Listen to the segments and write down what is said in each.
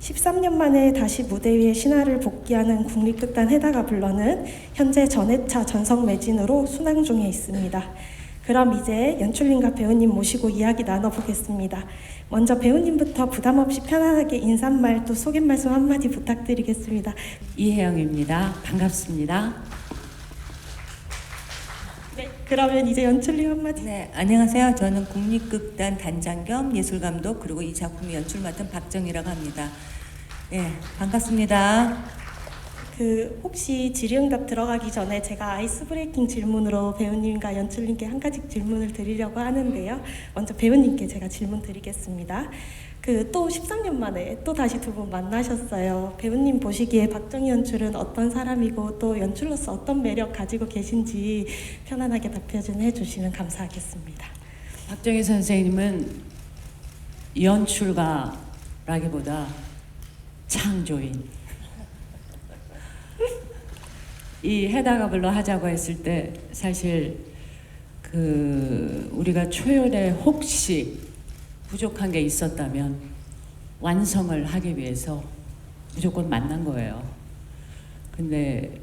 13년 만에 다시 무대 위에 신화를 복귀하는 국립극단 해다가 불러는 현재 전회차 전성 매진으로 순항 중에 있습니다. 그럼 이제 연출님과 배우님 모시고 이야기 나눠보겠습니다. 먼저 배우님부터 부담 없이 편안하게 인사말 또 소개 말씀 한마디 부탁드리겠습니다. 이혜영입니다. 반갑습니다. 네, 그러면 이제 연출님 한마디. 네, 안녕하세요. 저는 국립극단 단장 겸 예술감독 그리고 이 작품의 연출 맡은 박정희라고 합니다. 네, 반갑습니다. 혹시 질의응답 들어가기 전에 제가 아이스 브레이킹 질문으로 배우님과 연출님께 한 가지 질문을 드리려고 하는데요. 먼저 배우님께 제가 질문 드리겠습니다. 또 13년 만에 또 다시 두 분 만나셨어요. 배우님 보시기에 박정희 연출은 어떤 사람이고 또 연출로서 어떤 매력 가지고 계신지 편안하게 답변해 주시면 감사하겠습니다. 박정희 선생님은 연출가라기보다 창조인. 이 해다가 불러 하자고 했을 때 사실 우리가 초연에 혹시 부족한 게 있었다면 완성을 하기 위해서 무조건 만난 거예요. 근데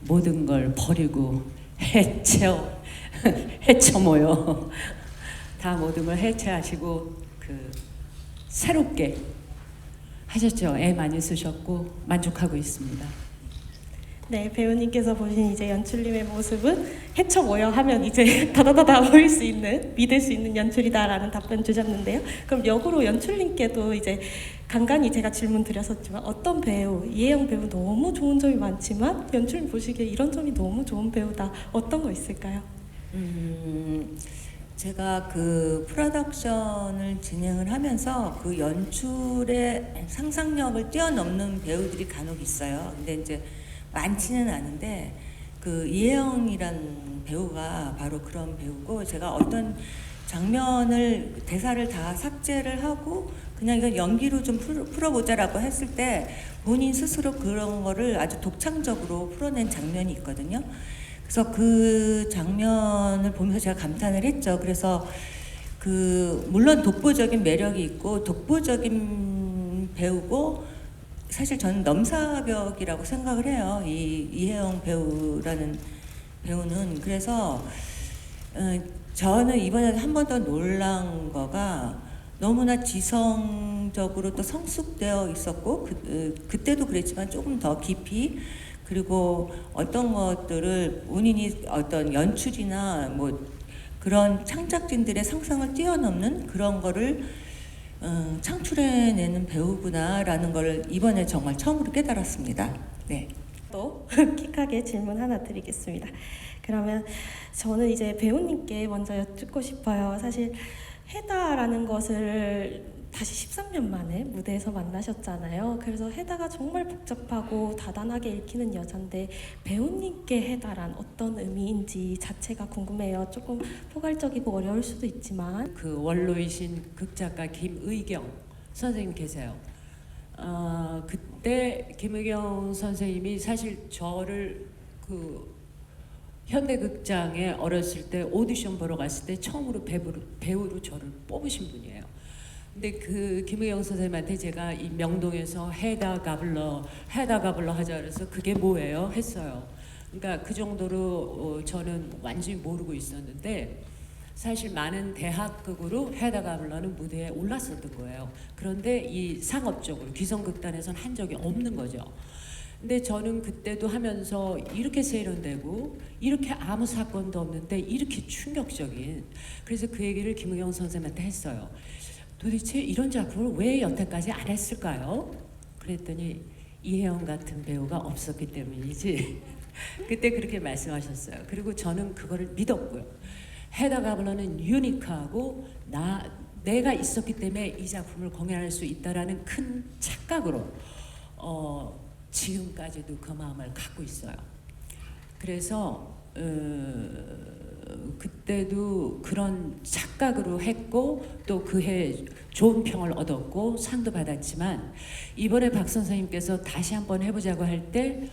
모든 걸 버리고 해쳐모여 다 모든 걸 해체하시고 새롭게 하셨죠. 애 많이 쓰셨고 만족하고 있습니다. 네, 배우님께서 보신 이제 연출님의 모습은 해쳐 모여 하면 이제 다다다다 보일 수 있는, 믿을 수 있는 연출이다라는 답변 주셨는데요. 그럼 역으로 연출님께도 이제 간간히 제가 질문 드렸었지만 어떤 배우, 이혜영 배우 너무 좋은 점이 많지만 연출님 보시기에 이런 점이 너무 좋은 배우다. 어떤 거 있을까요? 제가 프로덕션을 진행을 하면서 연출의 상상력을 뛰어넘는 배우들이 간혹 있어요. 근데 이제 많지는 않은데 이혜영이란 배우가 바로 그런 배우고, 제가 어떤 장면을 대사를 다 삭제를 하고 그냥 이건 연기로 좀 풀어보자라고 했을 때 본인 스스로 그런 거를 아주 독창적으로 풀어낸 장면이 있거든요. 그래서 그 장면을 보면서 제가 감탄을 했죠. 그래서 물론 독보적인 매력이 있고 독보적인 배우고, 사실 저는 넘사벽이라고 생각을 해요. 이혜영 배우라는 배우는. 그래서 저는 이번에 한 번 더 놀란 거가 너무나 지성적으로 또 성숙되어 있었고, 그때도 그랬지만 조금 더 깊이, 그리고 어떤 것들을 본인이 어떤 연출이나 뭐 그런 창작진들의 상상을 뛰어넘는 그런 거를 창출해내는 배우구나라는 걸 이번에 정말 처음으로 깨달았습니다. 네. 또 킥하게 질문 하나 드리겠습니다. 그러면 저는 이제 배우님께 먼저 여쭙고 싶어요. 사실 해다라는 것을 다시 13년 만에 무대에서 만나셨잖아요. 그래서 해다가 정말 복잡하고 다단하게 읽히는 여잔데 배우님께 해다란 어떤 의미인지 자체가 궁금해요. 조금 포괄적이고 어려울 수도 있지만. 원로이신 극작가 김의경 선생님 계세요. 그때 김의경 선생님이 사실 저를 현대극장에 어렸을 때 오디션 보러 갔을 때 처음으로 배우로 저를 뽑으신 분이에요. 근데 김의경 선생님한테 제가 이 명동에서 해다가 불러 하자 그래서 그게 뭐예요? 했어요. 그러니까 그 정도로 저는 완전히 모르고 있었는데, 사실 많은 대학극으로 해다가 불러는 무대에 올랐었던 거예요. 그런데 이 상업적으로 기성극단에서는 한 적이 없는 거죠. 근데 저는 그때도 하면서 이렇게 세련되고 이렇게 아무 사건도 없는데 이렇게 충격적인, 그래서 그 얘기를 김의경 선생님한테 했어요. 도대체 이런 작품을 왜 여태까지 안 했을까요? 그랬더니 이혜영 같은 배우가 없었기 때문이지. 그때 그렇게 말씀하셨어요. 그리고 저는 그거를 믿었고요. 해다가 불러는 유니크하고 내가 있었기 때문에 이 작품을 공연할 수 있다라는 큰 착각으로 지금까지도 그 마음을 갖고 있어요. 그래서 그때도 그런 착각으로 했고 또 그해 좋은 평을 얻었고 상도 받았지만, 이번에 박 선생님께서 다시 한번 해보자고 할 때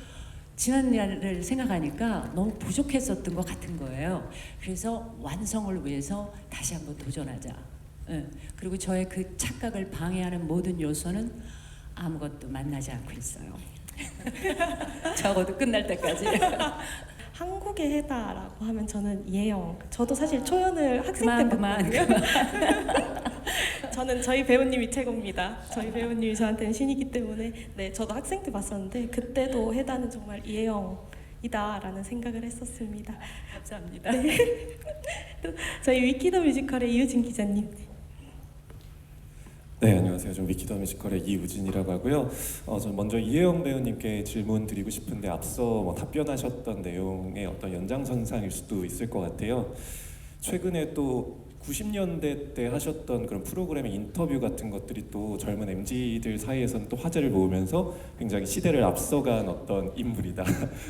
지난 날을 생각하니까 너무 부족했었던 것 같은 거예요. 그래서 완성을 위해서 다시 한번 도전하자. 예. 그리고 저의 그 착각을 방해하는 모든 요소는 아무것도 만나지 않고 있어요. 적어도 끝날 때까지. 한국의 해다라고 하면 저는 이혜영. 저도 사실 초연을 학생 때 그만. 봤거든요. 저는 저희 배우님이 최고입니다. 저희 배우님이 저한테는 신이기 때문에 네, 저도 학생 때 봤었는데 그때도 해다는 정말 이혜영이다라는 생각을 했었습니다. 감사합니다. 저희 위키더 뮤지컬의 이유진 기자님. 네, 안녕하세요. 저 위키더 뮤지컬의 이우진이라고 하고요. 저 먼저 이혜영 배우님께 질문 드리고 싶은데 앞서 뭐 답변하셨던 내용의 어떤 연장선상일 수도 있을 것 같아요. 최근에 또 90년대 때 하셨던 그런 프로그램의 인터뷰 같은 것들이 또 젊은 MZ들 사이에서는 또 화제를 모으면서 굉장히 시대를 앞서간 어떤 인물이다,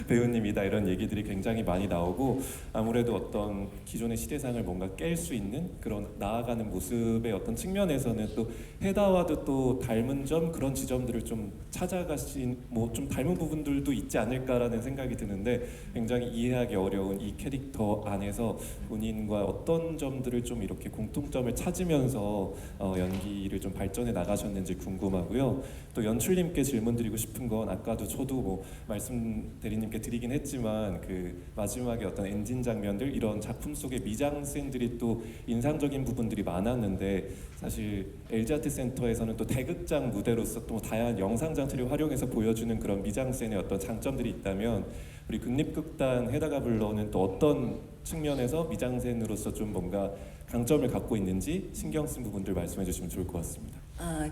배우님이다 이런 얘기들이 굉장히 많이 나오고 아무래도 어떤 기존의 시대상을 뭔가 깰 수 있는 그런 나아가는 모습의 어떤 측면에서는 또 해다와도 또 닮은 점 그런 지점들을 좀 찾아가신 뭐 좀 닮은 부분들도 있지 않을까라는 생각이 드는데 굉장히 이해하기 어려운 이 캐릭터 안에서 본인과 어떤 점들을 좀 이렇게 공통점을 찾으면서 연기를 좀 발전해 나가셨는지 궁금하고요. 또 연출님께 질문드리고 싶은 건 아까도 저도 뭐 말씀 대리님께 드리긴 했지만 그 마지막에 어떤 엔진 장면들 이런 작품 속의 미장센들이 또 인상적인 부분들이 많았는데 사실 LG아트센터에서는 또 대극장 무대로서 또 다양한 영상 장치를 활용해서 보여주는 그런 미장센의 어떤 장점들이 있다면 우리 국립극단 해다가 불러는 또 어떤 측면에서 미장센으로서 좀 뭔가 강점을 갖고 있는지 신경 쓴 부분들 말씀해 주시면 좋을 것 같습니다.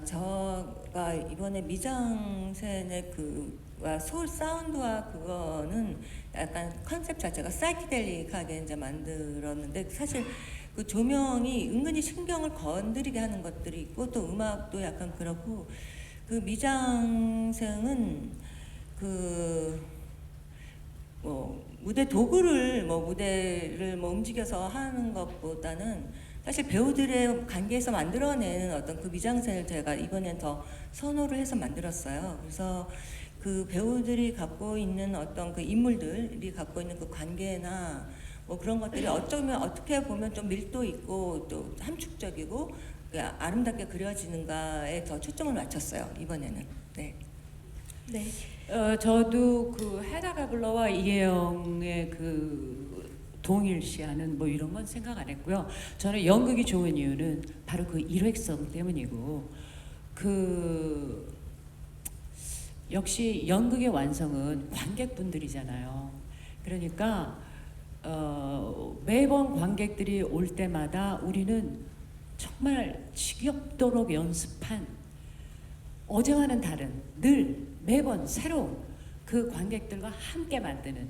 제가 이번에 미장센의 그와 소울 사운드와 그거는 약간 컨셉 자체가 사이키델릭하게 이제 만들었는데 사실 그 조명이 은근히 신경을 건드리게 하는 것들이 있고 또 음악도 약간 그렇고 그 미장센은 무대 도구를 무대를 움직여서 하는 것보다는 사실 배우들의 관계에서 만들어내는 어떤 그 미장센을 제가 이번엔 더 선호를 해서 만들었어요. 그래서 그 배우들이 갖고 있는 어떤 그 인물들이 갖고 있는 그 관계나 뭐 그런 것들이 어떻게 보면 좀 밀도 있고 또 함축적이고 아름답게 그려지는가에 더 초점을 맞췄어요 이번에는. 네. 네. 저도 그 해다 가블러와 이혜영의 그 동일시하는 뭐 이런 건 생각 안 했고요. 저는 연극이 좋은 이유는 바로 그 일회성 때문이고 그 역시 연극의 완성은 관객분들이잖아요. 그러니까 매번 관객들이 올 때마다 우리는 정말 지겹도록 연습한 어제와는 다른 늘 매번 새로운 그 관객들과 함께 만드는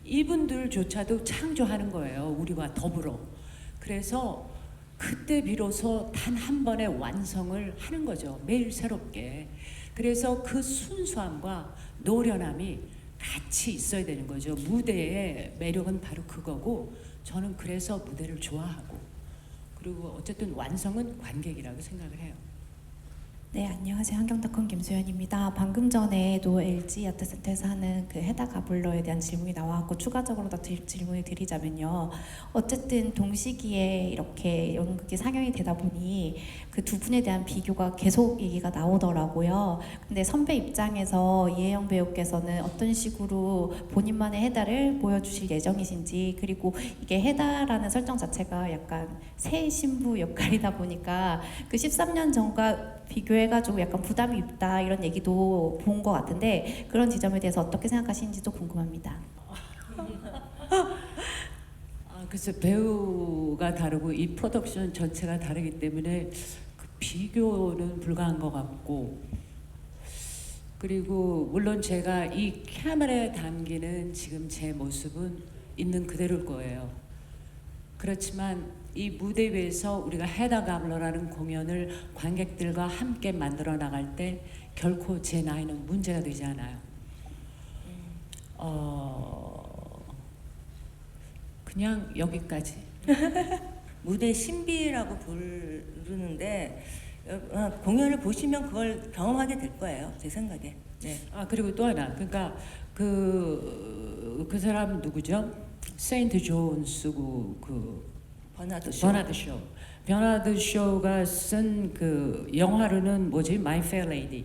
이분들조차도 창조하는 거예요. 우리와 더불어. 그래서 그때 비로소 단 한 번의 완성을 하는 거죠. 매일 새롭게. 그래서 그 순수함과 노련함이 같이 있어야 되는 거죠. 무대의 매력은 바로 그거고 저는 그래서 무대를 좋아하고 그리고 어쨌든 완성은 관객이라고 생각을 해요. 네, 안녕하세요. 한경닷컴 김수연입니다. 방금 전에도 LG 아트센터에서 하는 그 해다 가블러에 대한 질문이 나왔고 추가적으로 더 질문을 드리자면요. 어쨌든 동시기에 이렇게 연극이 상영이 되다 보니 그 두 분에 대한 비교가 계속 얘기가 나오더라고요. 근데 선배 입장에서 이혜영 배우께서는 어떤 식으로 본인만의 해다를 보여주실 예정이신지 그리고 이게 해다라는 설정 자체가 약간 새 신부 역할이다 보니까 그 13년 전과 비교해가지고 약간 부담이 있다 이런 얘기도 본 것 같은데 그런 지점에 대해서 어떻게 생각하시는지도 궁금합니다. 글쎄 배우가 다르고 이 프로덕션 전체가 다르기 때문에 그 비교는 불가한 것 같고 그리고 물론 제가 이 카메라에 담기는 지금 제 모습은 있는 그대로일 거예요. 그렇지만 이 무대 위에서 우리가 해다 가블러라는 공연을 관객들과 함께 만들어 나갈 때 결코 제 나이는 문제가 되지 않아요. 그냥 여기까지. 무대 신비라고 부르는데 공연을 보시면 그걸 경험하게 될 거예요. 제 생각에. 네. 그리고 또 하나. 그러니까 그 사람 누구죠? 세인트 존스고 그 버나드 쇼. 베너드 쇼가 쓴 그 영화로는 뭐지? My Fair Lady.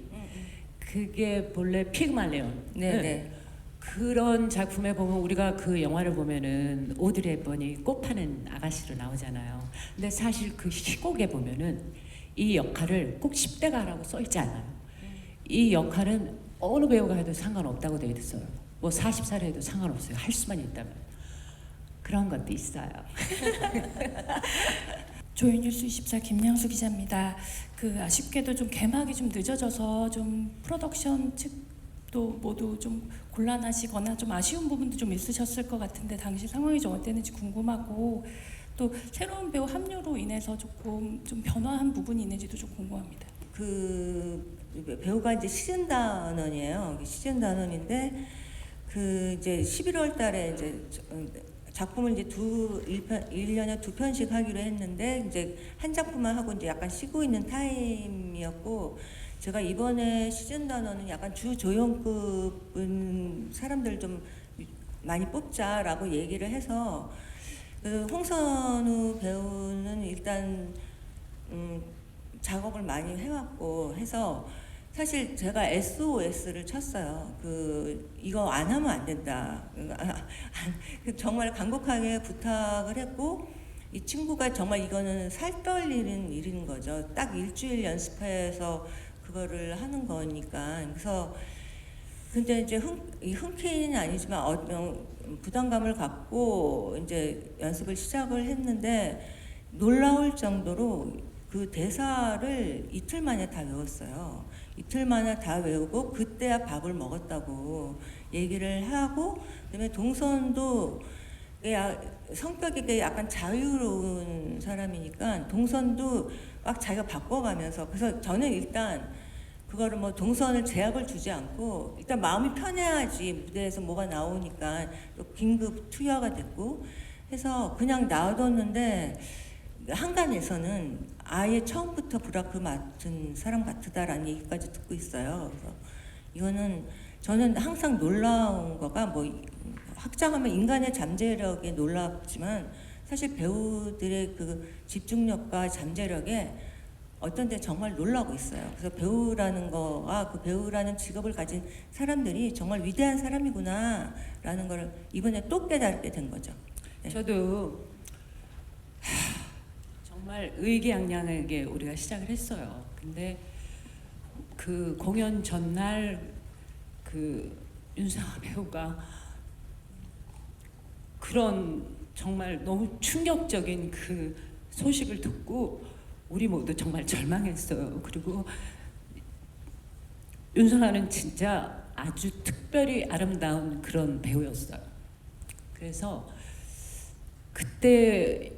그게 본래 피그말레온. 네네. 그런 작품에 보면 우리가 그 영화를 보면은 오드리 헵번이 꽃 파는 아가씨로 나오잖아요. 근데 사실 그 희곡에 보면은 이 역할을 꼭 10대가 하라고 써 있지 않아요. 이 역할은 어느 배우가 해도 상관없다고 되어 있어요. 뭐 40살에 해도 상관없어요. 할 수만 있다면. 그런 것도 있어요. 조이뉴스 24 김양수 기자입니다. 아쉽게도 좀 개막이 좀 늦어져서 좀 프로덕션 측도 모두 좀 곤란하시거나 좀 아쉬운 부분도 좀 있으셨을 것 같은데 당시 상황이 좀 어땠는지 궁금하고 또 새로운 배우 합류로 인해서 조금 좀 변화한 부분이 있는지도 좀 궁금합니다. 그 배우가 이제 시즌 단원이에요. 시즌 단원인데 이제 11월 달에 이제 작품을 이제 1년에 2편씩 하기로 했는데 이제 한 작품만 하고 이제 약간 쉬고 있는 타임이었고, 제가 이번에 시즌 단원은 약간 주조연급은 사람들 좀 많이 뽑자라고 얘기를 해서 홍선우 배우는 일단 작업을 많이 해왔고 해서 사실 제가 SOS를 쳤어요. 이거 안 하면 안 된다. 정말 간곡하게 부탁을 했고, 이 친구가 정말 이거는 살 떨리는 일인 거죠. 딱 일주일 연습해서 그거를 하는 거니까. 그래서 근데 이제 흔쾌히는 아니지만 부담감을 갖고 이제 연습을 시작을 했는데 놀라울 정도로 그 대사를 이틀 만에 다 외웠어요. 이틀 만에 다 외우고 그때야 밥을 먹었다고 얘기를 하고, 그다음에 동선도 성격이 약간 자유로운 사람이니까 동선도 막 자기가 바꿔가면서, 그래서 저는 일단 그거를 뭐 동선을 제약을 주지 않고 일단 마음이 편해야지 무대에서 뭐가 나오니까 또 긴급 투여가 됐고 해서 그냥 놔뒀는데, 한간에서는 아예 처음부터 브라크 맡은 사람 같다라는 얘기까지 듣고 있어요. 그래서 이거는 저는 항상 놀라운 거가 뭐 확장하면 인간의 잠재력에 놀랍지만 사실 배우들의 그 집중력과 잠재력에 어떤 데 정말 놀라고 있어요. 그래서 배우라는 거와 그 배우라는 직업을 가진 사람들이 정말 위대한 사람이구나라는 걸 이번에 또 깨닫게 된 거죠. 네. 저도 정말 의기양양하게 우리가 시작을 했어요. 근데 그 공연 전날 윤상아 배우가 그런 정말 너무 충격적인 그 소식을 듣고 우리 모두 정말 절망했어요. 그리고 윤상아는 진짜 아주 특별히 아름다운 그런 배우였어요. 그래서 그때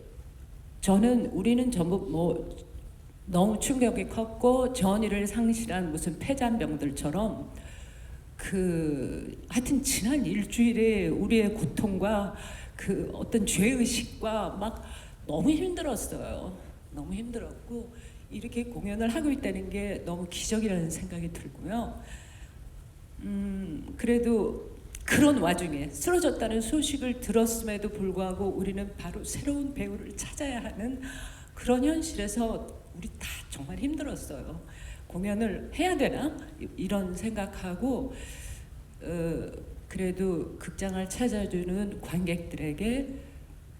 우리는 전부 뭐 너무 충격이 컸고 전의를 상실한 무슨 폐잔병들처럼 하여튼 지난 일주일에 우리의 고통과 그 어떤 죄의식과 막 너무 힘들었어요. 너무 힘들었고 이렇게 공연을 하고 있다는 게 너무 기적이라는 생각이 들고요. 그래도 그런 와중에 쓰러졌다는 소식을 들었음에도 불구하고 우리는 바로 새로운 배우를 찾아야 하는 그런 현실에서 우리 다 정말 힘들었어요. 공연을 해야 되나? 이런 생각하고 그래도 극장을 찾아주는 관객들에게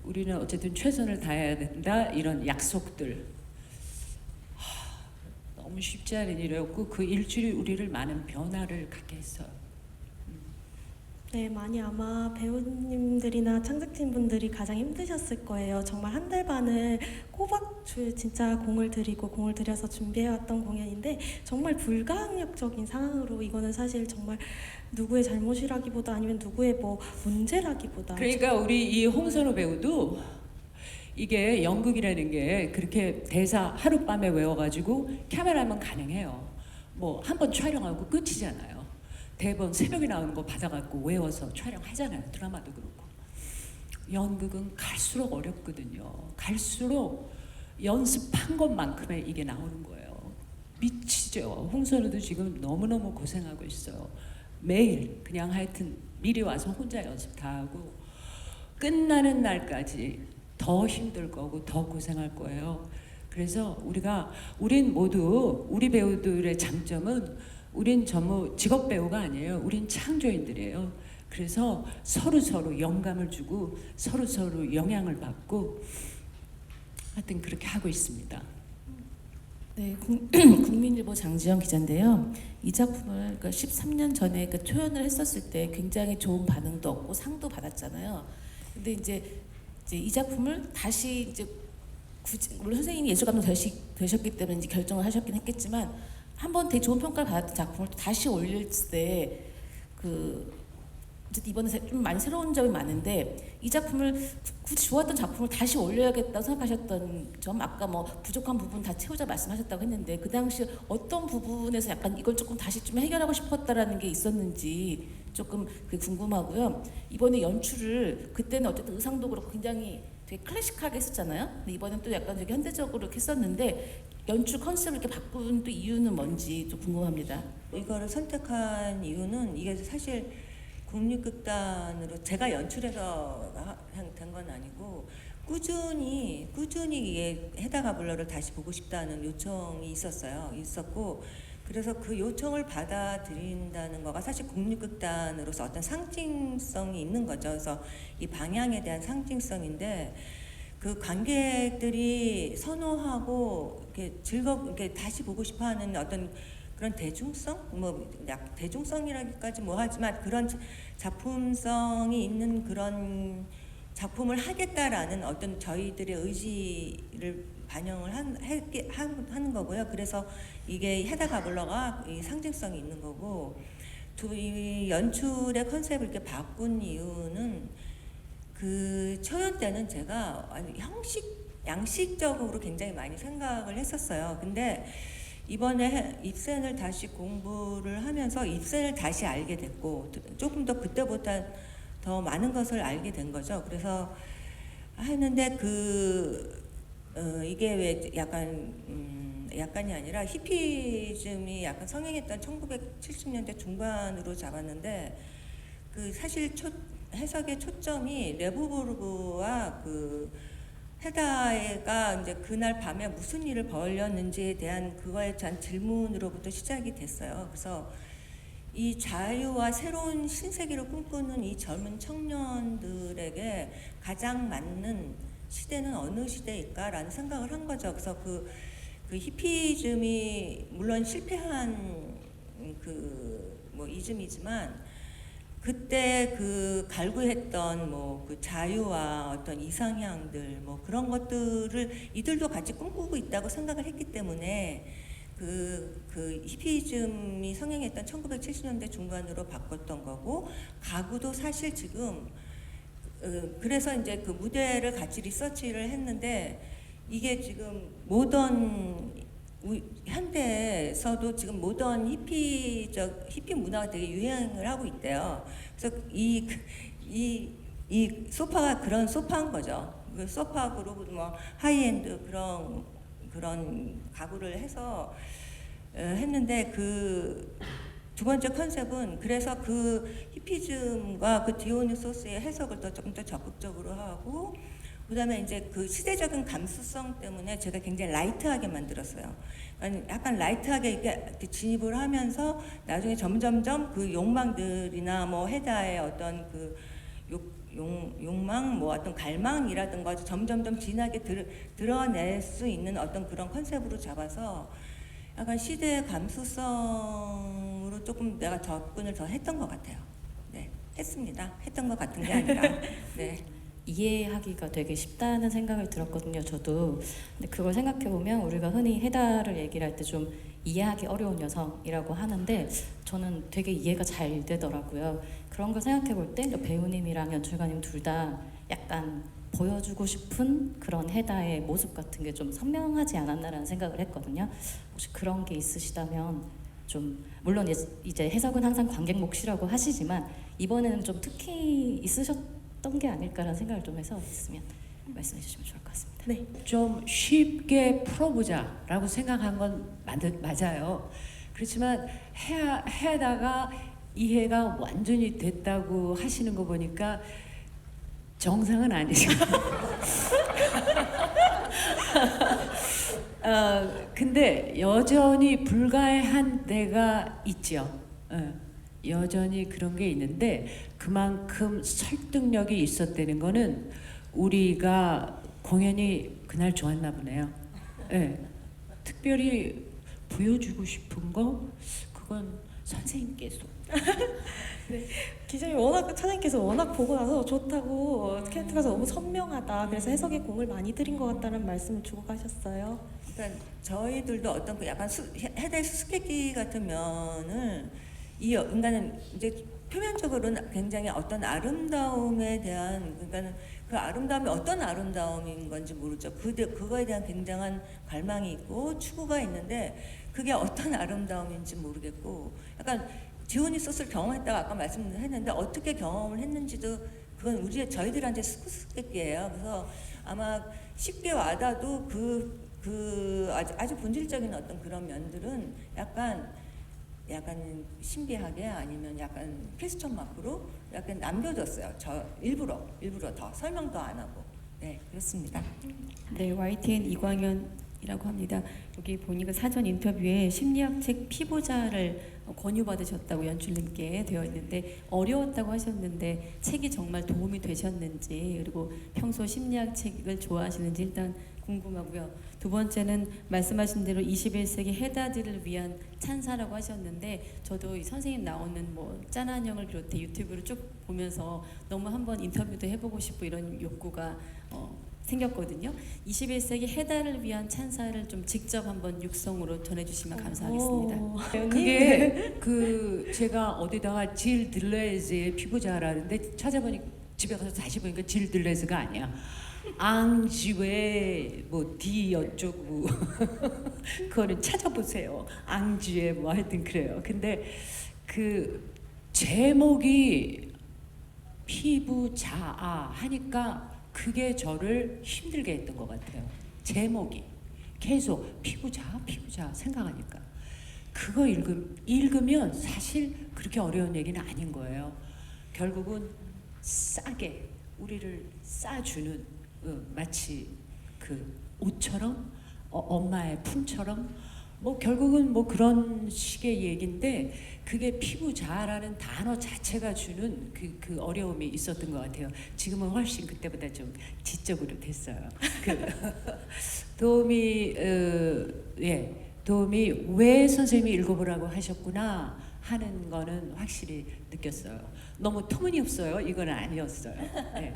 우리는 어쨌든 최선을 다해야 된다, 이런 약속들. 너무 쉽지 않은 일이었고 그 일주일이 우리를 많은 변화를 갖게 했어요. 네, 많이 아마 배우님들이나 창작진분들이 가장 힘드셨을 거예요. 정말 한 달 반을 꼬박 진짜 공을 들여서 준비해왔던 공연인데 정말 불가항력적인 상황으로, 이거는 사실 정말 누구의 잘못이라기보다 아니면 누구의 뭐 문제라기보다, 그러니까 우리 이 홍선우 배우도 이게 연극이라는 게 그렇게 대사 하룻밤에 외워가지고 카메라만 가능해요. 뭐 한 번 촬영하고 끝이잖아요. 대본 새벽에 나오는 거 받아갖고 외워서 촬영하잖아요. 드라마도 그렇고. 연극은 갈수록 어렵거든요. 갈수록 연습한 것만큼의 이게 나오는 거예요. 미치죠. 홍선우도 지금 너무너무 고생하고 있어요. 매일 그냥 하여튼 미리 와서 혼자 연습 다 하고 끝나는 날까지 더 힘들 거고 더 고생할 거예요. 그래서 우린 모두 우리 배우들의 장점은 우린 전부 직업 배우가 아니에요. 우린 창조인들이에요. 그래서 서로 영감을 주고 서로 영향을 받고 하여튼 그렇게 하고 있습니다. 네, 국민일보 장지영 기자인데요. 이 작품을 그러니까 13년 전에 그 초연을 했었을 때 굉장히 좋은 반응도 얻고 상도 받았잖아요. 근데 이제 이 작품을 다시 이제 물론 선생님이 예술감독 되셨기 때문에 이제 결정을 하셨긴 했겠지만 한번 되게 좋은 평가를 받았던 작품을 또 다시 올릴 때 이번에 좀 많이 새로운 점이 많은데 이 작품을 굳이 좋았던 작품을 다시 올려야겠다고 생각하셨던 점 아까 뭐 부족한 부분 다 채우자 말씀하셨다고 했는데 그 당시 어떤 부분에서 약간 이걸 조금 다시 좀 해결하고 싶었다라는 게 있었는지 조금 그게 궁금하고요. 이번에 연출을 그때는 어쨌든 의상도 그렇고 굉장히 되게 클래식하게 했었잖아요. 근데 이번엔 또 약간 되게 현대적으로 이렇게 했었는데 연출 컨셉을 이렇게 바꾼 또 이유는 뭔지 좀 궁금합니다. 이거를 선택한 이유는 이게 사실 국립극단으로 제가 연출해서 된 건 아니고 꾸준히 이게 헤다 가블러를 다시 보고 싶다는 요청이 있었고 그래서 그 요청을 받아들인다는 거가 사실 국립극단으로서 어떤 상징성이 있는 거죠. 그래서 이 방향에 대한 상징성인데 그 관객들이 선호하고 이렇게 이렇게 다시 보고 싶어하는 어떤 그런 대중성, 대중성이라기까지 하지만 그런 작품성이 있는 그런 작품을 하겠다라는 어떤 저희들의 의지를 반영을 하는 거고요. 그래서 이게 헤다 가블러가 이 상징성이 있는 거고, 이 연출의 컨셉을 이렇게 바꾼 이유는 그 초연 때는 제가 양식적으로 굉장히 많이 생각을 했었어요. 근데 이번에 입센을 다시 공부를 하면서 입센을 다시 알게 됐고 조금 더 그때보다 더 많은 것을 알게 된 거죠. 그래서 했는데 이게 왜 약간이 아니라 히피즘이 약간 성행했던 1970년대 중반으로 잡았는데 그 사실 해석의 초점이 레보르그와 헤다가 이제 그날 밤에 무슨 일을 벌였는지에 대한 그거에 대한 질문으로부터 시작이 됐어요. 그래서 이 자유와 새로운 신세계를 꿈꾸는 이 젊은 청년들에게 가장 맞는 시대는 어느 시대일까라는 생각을 한 거죠. 그래서 그 히피즘이 물론 실패한 이즘이지만 그때 갈구했던 그 자유와 어떤 이상향들 그런 것들을 이들도 같이 꿈꾸고 있다고 생각을 했기 때문에 그 히피즘이 성행했던 1970년대 중반으로 바꿨던 거고 가구도 사실 지금 그래서 이제 그 무대를 같이 리서치를 했는데 이게 지금 현대에서도 지금 모던 히피 문화가 되게 유행을 하고 있대요. 그래서 이 소파가 그런 소파인 거죠. 그 소파 그룹 하이엔드 그런 가구를 해서 했는데 그 두 번째 컨셉은 그래서 그 히피즘과 그 디오니소스의 해석을 조금 더 적극적으로 하고 그다음에 이제 그 시대적인 감수성 때문에 제가 굉장히 라이트하게 만들었어요. 약간 라이트하게 이렇게 진입을 하면서 나중에 점점점 그 욕망들이나 헤다의 어떤 그 욕망, 어떤 갈망이라든가 점점점 진하게 드러낼 수 있는 어떤 그런 컨셉으로 잡아서 약간 시대의 감수성으로 조금 내가 접근을 더 했던 것 같아요. 네, 했습니다. 했던 것 같은 게 아니라. 네. 이해하기가 되게 쉽다는 생각을 들었거든요. 저도. 근데 그걸 생각해 보면 우리가 흔히 헤다를 얘기를 할 때 좀 이해하기 어려운 여성이라고 하는데 저는 되게 이해가 잘 되더라고요. 그런 걸 생각해 볼 때 배우님이랑 연출가님 둘 다 약간 보여주고 싶은 그런 헤다의 모습 같은 게 좀 선명하지 않았나라는 생각을 했거든요. 혹시 그런 게 있으시다면 좀 물론 이제 해석은 항상 관객 몫이라고 하시지만 이번에는 좀 특히 있으셨던 게 아닐까라는 생각을 좀 해서 있으면 말씀해 주시면 좋을 것 같습니다. 네. 좀 쉽게 풀어보자라고 생각한 건 맞아요. 그렇지만 해다가 이해가 완전히 됐다고 하시는 거 보니까 정상은 아니죠. 근데 여전히 불가해한 데가 있죠. 여전히 그런 게 있는데 그만큼 설득력이 있었다는 거는 우리가 공연이 그날 좋았나 보네요. 예. 특별히 보여주고 싶은 거 그건 선생님께서. 기자님 차장님께서 워낙 보고 나서 좋다고 캐릭터가 너무 선명하다. 그래서 해석에 공을 많이 들인 것 같다는 말씀을 주고 가셨어요. 그러니까 저희들도 어떤 그 약간 해달 수수께끼 같은 면을 이 인간은 이제 표면적으로는 굉장히 어떤 아름다움에 대한 그러니까 그 아름다움이 어떤 아름다움인 건지 모르죠. 그거에 대한 굉장한 갈망이 있고 추구가 있는데 그게 어떤 아름다움인지 모르겠고 약간 디오니소스를 경험했다고 아까 말씀했는데 어떻게 경험을 했는지도 그건 저희들한테 수수께끼예요. 그래서 아마 쉽게 와닿아도 아주 본질적인 어떤 그런 면들은 약간 신비하게 아니면 약간 퀘스천 마크로 약간 남겨뒀어요. 저 일부러 더 설명도 안 하고. 네, 그렇습니다. 네, YTN 이광현이라고 합니다. 여기 보니까 사전 인터뷰에 심리학 책 피보자를 권유받으셨다고 연출님께 되어 있는데 어려웠다고 하셨는데 책이 정말 도움이 되셨는지 그리고 평소 심리학 책을 좋아하시는지 일단 궁금하고요. 두 번째는 말씀하신 대로 21세기 해다들을 위한 찬사라고 하셨는데 저도 이 선생님 나오는 뭐 짠한영을 비롯해 유튜브를 쭉 보면서 너무 한번 인터뷰도 해보고 싶고 이런 욕구가 생겼거든요. 21세기 해달을 위한 찬사를 좀 직접 한번 육성으로 전해주시면 감사하겠습니다. 그게 제가 어디다가 질 들레즈의 피부자라는데 찾아보니 집에 가서 다시 보니까 질 들레즈가 아니야. 앙쥐의 뭐 디 어쩌고 그거는 찾아보세요. 앙쥐의 뭐 하여튼 그래요. 근데 그 제목이 피부자아 하니까 그게 저를 힘들게 했던 것 같아요. 제목이 계속 피부자 생각하니까 그거 읽으면 사실 그렇게 어려운 얘기는 아닌 거예요. 결국은 싸게 우리를 싸주는 마치 그 옷처럼 엄마의 품처럼 뭐 결국은 뭐 그런 식의 얘기인데 그게 피부자라는 단어 자체가 주는 그 어려움이 있었던 것 같아요. 지금은 훨씬 그때보다 좀 지적으로 됐어요. 도우미 왜 선생님이 읽어보라고 하셨구나 하는 거는 확실히 느꼈어요. 너무 터무니없어요. 이건 아니었어요. 네.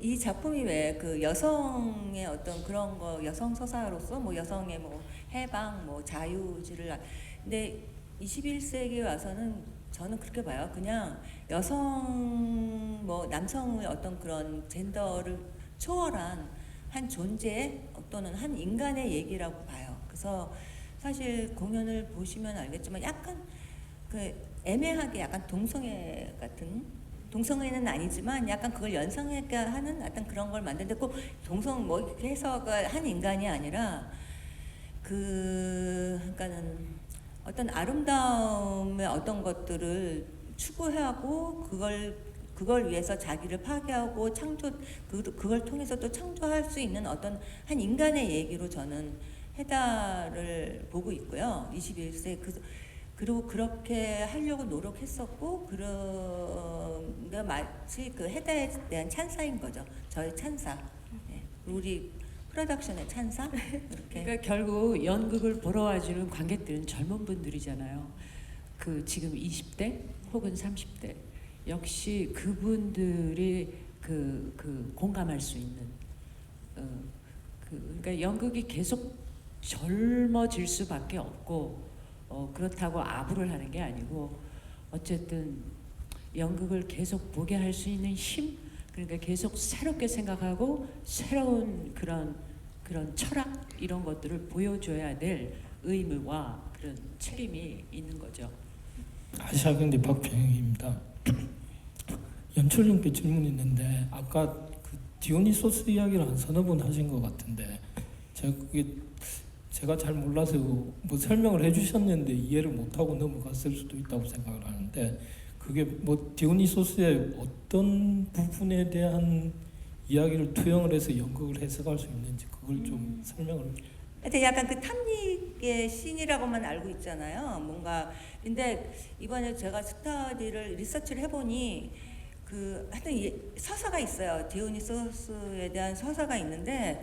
이 작품이 왜 그 여성의 어떤 그런 거 여성 서사로서 뭐 여성의 뭐 해방 뭐 자유지를 근데 21세기에 와서는 저는 그렇게 봐요. 그냥 여성 뭐 남성의 어떤 그런 젠더를 초월한 한 존재 또는 한 인간의 얘기라고 봐요. 그래서 사실 공연을 보시면 알겠지만 약간 그 애매하게 약간 동성애 같은 동성애는 아니지만 약간 그걸 연상하게 하는 어떤 그런 걸 만드는데 꼭 동성 뭐 이렇게 해서가 한 인간이 아니라 그러니까는 어떤 아름다움의 어떤 것들을 추구하고 그걸 위해서 자기를 파괴하고 그걸 통해서 또 창조할 수 있는 어떤 한 인간의 얘기로 저는 해달을 보고 있고요. 21세 그리고 그렇게 하려고 노력했었고 그런 게 마치 그 해다에 대한 찬사인 거죠. 저의 찬사. 네. 우리 프로덕션의 찬사. 이렇게. 그러니까 결국 연극을 보러 와주는 관객들은 젊은 분들이잖아요. 그 지금 20대 혹은 30대 역시 그분들이 그 공감할 수 있는 그러니까 연극이 계속 젊어질 수밖에 없고. 그렇다고 아부를 하는 게 아니고 어쨌든 연극을 계속 보게 할 수 있는 힘 그러니까 계속 새롭게 생각하고 새로운 그런 철학 이런 것들을 보여줘야 될 의무와 그런 책임이 있는 거죠. 아시아경제 박병입니다. 연출님께 질문이 있는데 아까 그 디오니소스 이야기를 한 서너 번 하신 것 같은데 제가 잘 몰라서 뭐 설명을 해주셨는데 이해를 못하고 넘어갔을 수도 있다고 생각을 하는데 그게 뭐 디오니소스의 어떤 부분에 대한 이야기를 투영을 해서 연극을 해석할 수 있는지 그걸 좀 설명을 하여튼 약간 그 탐닉의 씬이라고만 알고 있잖아요. 뭔가 근데 이번에 제가 스터디를 리서치를 해보니 그 하여튼 서사가 있어요. 디오니소스에 대한 서사가 있는데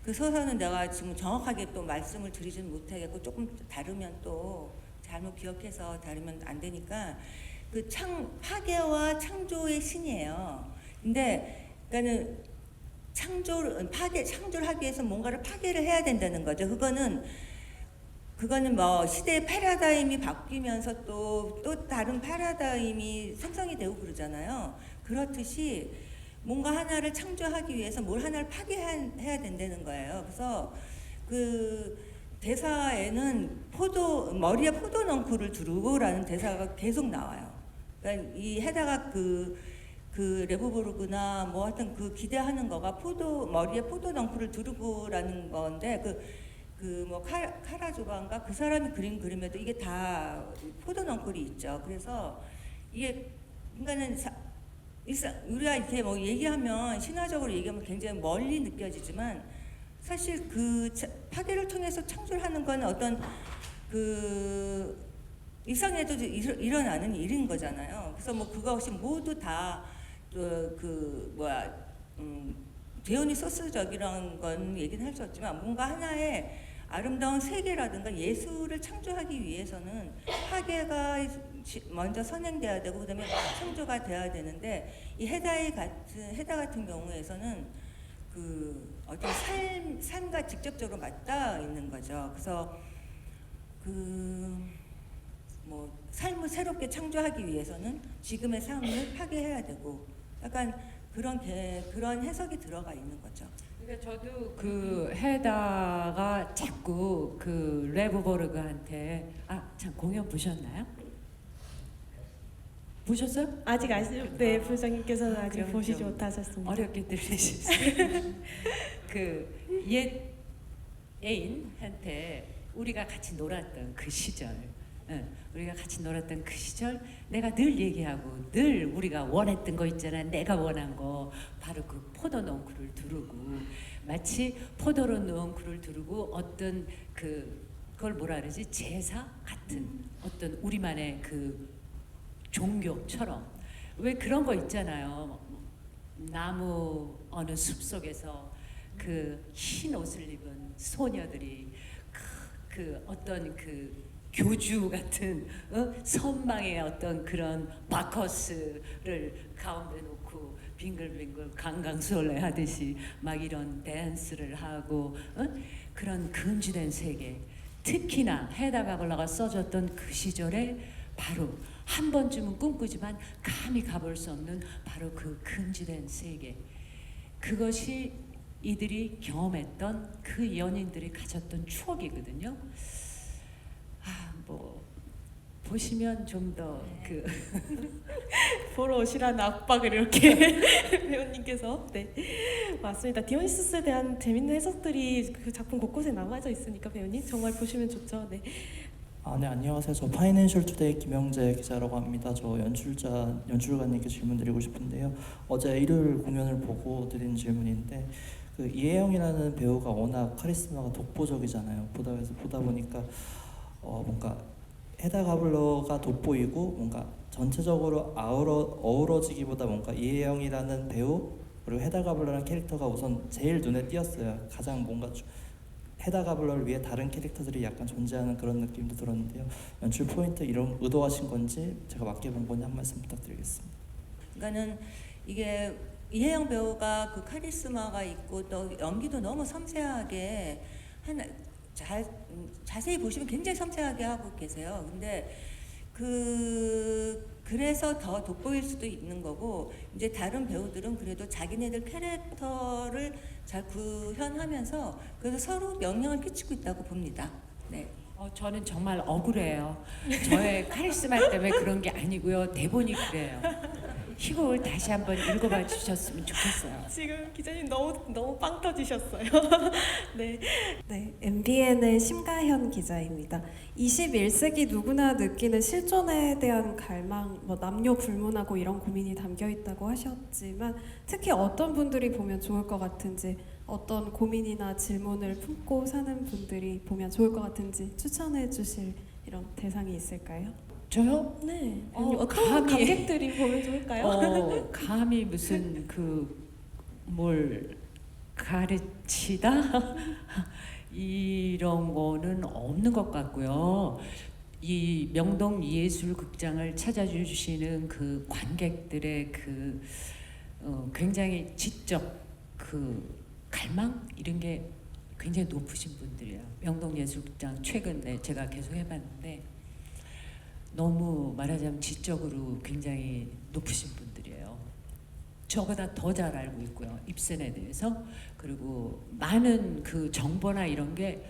그 서사는 내가 지금 정확하게 또 말씀을 드리지는 못하겠고 조금 다르면 또 잘못 기억해서 다르면 안 되니까 그 파괴와 창조의 신이에요. 근데 그러니까는 창조를 하기 위해서 뭔가를 파괴를 해야 된다는 거죠. 그거는 뭐 시대의 패러다임이 바뀌면서 또 다른 패러다임이 생성이 되고 그러잖아요. 그렇듯이 뭔가 하나를 창조하기 위해서 뭘 하나를 파괴해야 된다는 거예요. 그래서 그 대사에는 머리에 포도 넝쿨을 두르고라는 대사가 계속 나와요. 그러니까 이 헤다가 그 레보보르그나 뭐 하여튼 그 기대하는 거가 머리에 포도 넝쿨을 두르고라는 건데 그 뭐 카라조반가 그 사람이 그린 그림에도 이게 다 포도 넝쿨이 있죠. 그래서 이게 그러니까는 우리가 이렇게 뭐 얘기하면 신화적으로 얘기하면 굉장히 멀리 느껴지지만 사실 그 파괴를 통해서 창조를 하는 건 어떤 그 일상에도 일어나는 일인 거잖아요. 그래서 뭐 그것이 모두 다 디오니소스적이라는 건 얘기는 할 수 없지만 뭔가 하나의 아름다운 세계라든가 예술을 창조하기 위해서는 파괴가 먼저 선행돼야 되고 그다음에 창조가 돼야 되는데 이 헤다 같은 경우에서는 그 어떤 삶과 직접적으로 맞닿아 있는 거죠. 그래서 뭐 삶을 새롭게 창조하기 위해서는 지금의 삶을 파괴해야 되고 약간 그런 해석이 들어가 있는 거죠. 그러니까 저도 그 헤다가 자꾸 그 레보버르그한테 참 공연 보셨나요? 보셨어요? 네, 부장님께서는 아직 그럼 보시지 좀 못하셨습니다. 어렵게 들리셨어요. 그 옛 애인한테 우리가 같이 놀았던 그 시절, 우리가 같이 놀았던 그 시절, 내가 늘 얘기하고 늘 우리가 원했던 거 있잖아. 내가 원한 거 바로 그 포도 넝쿨을 두르고 마치 포도로 넝쿨을 두르고 어떤 그걸 뭐라 그러지 제사 같은 어떤 우리만의 그 종교처럼 왜 그런 거 있잖아요. 나무 어느 숲 속에서 그 흰 옷을 입은 소녀들이 그 어떤 그 교주 같은 선망의 어떤 그런 바커스를 가운데 놓고 빙글빙글 강강술래 하듯이 막 이런 댄스를 하고 그런 금지된 세계, 특히나 헤다 가블라가 써줬던 그 시절에 바로 한 번쯤은 꿈꾸지만 감히 가볼 수 없는 바로 그 금지된 세계, 그것이 이들이 경험했던 그 연인들이 가졌던 추억이거든요. 뭐 보시면 좀 더 그 보러 오시라는 압박을 이렇게 배우님께서 맞습니다. 디오니소스에 대한 재밌는 해석들이 그 작품 곳곳에 남아져 있으니까 배우님 정말 보시면 좋죠. 네. 네, 안녕하세요. 저 파이낸셜 투데이 김영재 기자라고 합니다. 저 연출가님께 질문 드리고 싶은데요. 어제 일요일 공연을 보고 드린 질문인데 그 이혜영이라는 배우가 워낙 카리스마가 독보적이잖아요. 보다 보니까 뭔가 헤다 가블러가 돋보이고 뭔가 전체적으로 어우러지기보다 뭔가 이혜영이라는 배우 그리고 헤다 가블러라는 캐릭터가 우선 제일 눈에 띄었어요. 가장 뭔가 헤다 가블러를 위해 다른 캐릭터들이 약간 존재하는 그런 느낌도 들었는데요. 연출 포인트 이런 의도하신 건지 제가 맞게 본 건지 한 말씀 부탁드리겠습니다. 그러니까는 이게 이혜영 배우가 그 카리스마가 있고 또 연기도 너무 섬세하게 자세히 보시면 굉장히 섬세하게 하고 계세요. 근데 그래서 더 돋보일 수도 있는 거고 이제 다른 배우들은 그래도 자기네들 캐릭터를 잘 구현하면서 그래서 서로 영향을 끼치고 있다고 봅니다. 네. 저는 정말 억울해요. 저의 카리스마 때문에 그런 게 아니고요. 대본이 그래요. 희곡을 다시 한번 읽어봐 주셨으면 좋겠어요. 지금 기자님 너무 빵 터지셨어요. 네. 네, MBN의 심가현 기자입니다. 21세기 누구나 느끼는 실존에 대한 갈망, 뭐 남녀 불문하고 이런 고민이 담겨 있다고 하셨지만 특히 어떤 분들이 보면 좋을 것 같은지 어떤 고민이나 질문을 품고 사는 분들이 보면 좋을 것 같은지 추천해 주실 이런 대상이 있을까요? 저요? 네. 어, 어떤 감히- 관객들이 보면 좋을까요? 감히 무슨 뭘 가르치다 이런 거는 없는 것 같고요. 이 명동 예술극장을 찾아주시는 그 관객들의 굉장히 지적 갈망 이런 게 굉장히 높으신 분들이에요. 명동 예술극장 최근에 제가 계속 해봤는데 너무 말하자면 지적으로 굉장히 높으신 분들이에요. 저보다 더 잘 알고 있고요. 입센에 대해서. 그리고 많은 그 정보나 이런 게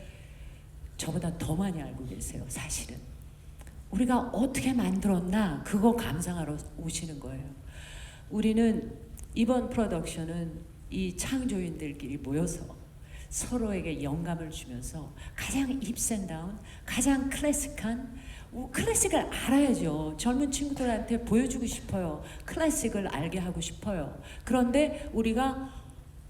저보다 더 많이 알고 계세요. 사실은. 우리가 어떻게 만들었나 그거 감상하러 오시는 거예요. 우리는 이번 프로덕션은 이 창조인들끼리 모여서 서로에게 영감을 주면서 가장 입센다운, 가장 클래식을 알아야죠. 젊은 친구들한테 보여주고 싶어요. 클래식을 알게 하고 싶어요. 그런데 우리가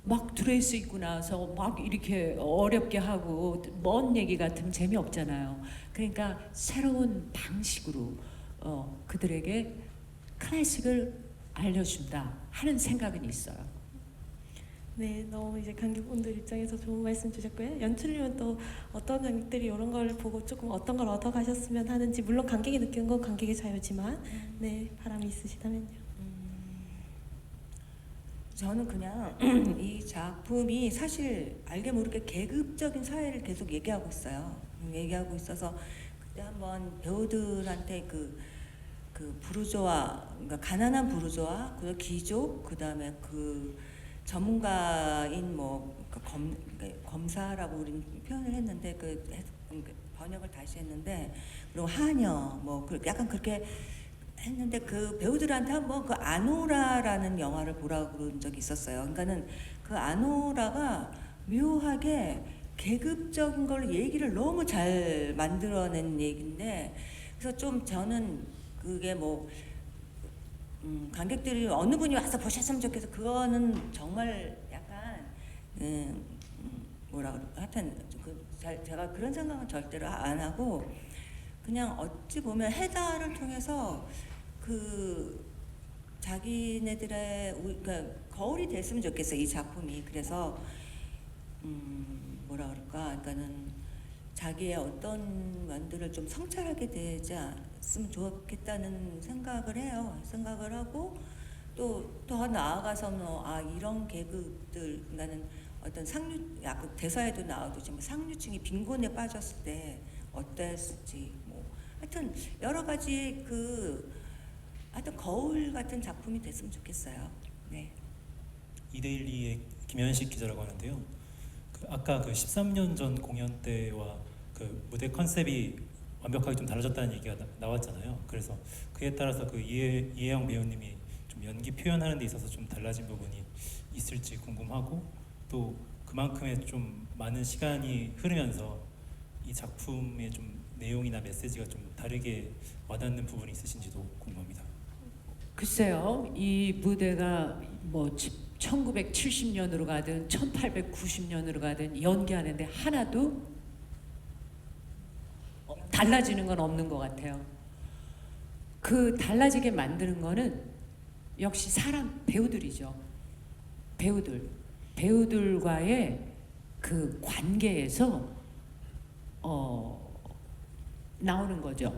막 드레스 입고 나서 막 이렇게 어렵게 하고 먼 얘기 같으면 재미없잖아요. 그러니까 새로운 방식으로 그들에게 클래식을 알려준다 하는 생각은 있어요. 네, 너무 이제 관객분들 입장에서 좋은 말씀 주셨고요. 연출님은 또 어떤 관객들이 이런 걸 보고 조금 어떤 걸 얻어가셨으면 하는지, 물론 관객이 느끼는 건 관객의 자유지만 네, 바람이 있으시다면요. 저는 그냥 이 작품이 사실 알게 모르게 계급적인 사회를 계속 얘기하고 있어요. 얘기하고 있어서 그때 한번 배우들한테 그 부르조아, 그러니까 가난한 부르조아, 그 귀족, 그 다음에 그 전문가인 검사라고 우리는 표현을 했는데 번역을 다시 했는데, 그리고 하녀 약간 그렇게 했는데 그 배우들한테 한번 그 아노라라는 영화를 보라고 그런 적이 있었어요. 그러니까는 그 아노라가 묘하게 계급적인 걸 얘기를 너무 잘 만들어낸 얘기인데, 그래서 좀 저는 그게 관객들이 어느 분이 와서 보셨으면 좋겠어. 그거는 정말 약간 하여튼 제가 그런 생각은 절대로 안 하고, 그냥 어찌 보면 해다를 통해서 자기네들의 그러니까 거울이 됐으면 좋겠어요, 이 작품이. 그래서 그러니까는 자기의 어떤 면들을 좀 성찰하게 되지 않으면 좋겠다는 생각을 해요. 생각을 하고 또 더 나아가서는 이런 계급들, 그러니까는 어떤 대사에도 나오듯이 상류층이 빈곤에 빠졌을 때 어땠을지, 하여튼 여러 가지 하여튼 거울 같은 작품이 됐으면 좋겠어요. 네. 이데일리의 김현식 기자라고 하는데요. 아까 13년 전 공연 때와 무대 컨셉이 완벽하게 좀 달라졌다는 얘기가 나왔잖아요. 그래서 그에 따라서 이혜영 배우님이 좀 연기 표현하는 데 있어서 좀 달라진 부분이 있을지 궁금하고, 또 그만큼의 좀 많은 시간이 흐르면서 이 작품의 좀 내용이나 메시지가 좀 다르게 와닿는 부분이 있으신지도 궁금합니다. 글쎄요, 이 무대가 1970년으로 가든 1890년으로 가든 연기하는데 하나도 달라지는 건 없는 것 같아요. 그 달라지게 만드는 거는 역시 배우들이죠. 배우들과의 그 관계에서 나오는 거죠.